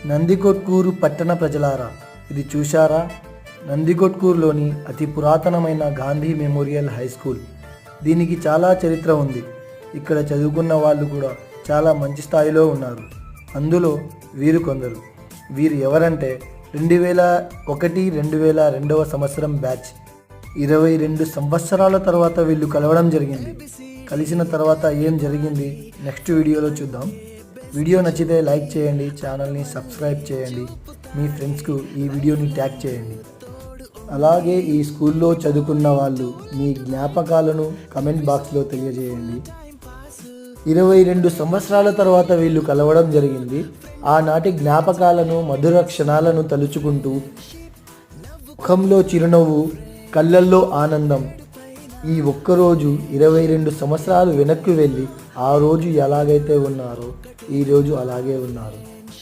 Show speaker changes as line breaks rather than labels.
నందికొట్కూరు పట్టణ ప్రజలారా, ఇది చూశారా? నందికొట్కూరులోని అతి పురాతనమైన గాంధీ మెమోరియల్ హై స్కూల్. దీనికి చాలా చరిత్ర ఉంది. ఇక్కడ చదువుకున్న వాళ్ళు కూడా చాలా మంచి స్థాయిలో ఉన్నారు. అందులో వీరు కొందరు. వీరు ఎవరంటే 2001-2002 సంవత్సరం బ్యాచ్. 22 సంవత్సరాల తర్వాత వీళ్ళు కలవడం జరిగింది. కలిసిన తర్వాత ఏం జరిగింది నెక్స్ట్ వీడియోలో చూద్దాం. వీడియో నచ్చితే లైక్ చేయండి, ఛానల్ని సబ్స్క్రైబ్ చేయండి, మీ ఫ్రెండ్స్కు ఈ వీడియోని ట్యాగ్ చేయండి. అలాగే ఈ స్కూల్లో చదువుకున్న వాళ్ళు మీ జ్ఞాపకాలను కమెంట్ బాక్స్లో తెలియజేయండి. 22 సంవత్సరాల తర్వాత వీళ్ళు కలవడం జరిగింది. ఆనాటి జ్ఞాపకాలను, మధుర క్షణాలను తలుచుకుంటూ ముఖంలో చిరునవ్వు, కళ్ళల్లో ఆనందం. ఈ ఒక్కరోజు 22 సంవత్సరాలు వెనక్కి వెళ్ళి ఆ రోజు ఎలాగైతే ఉన్నారో ఈరోజు అలాగే ఉన్నారు.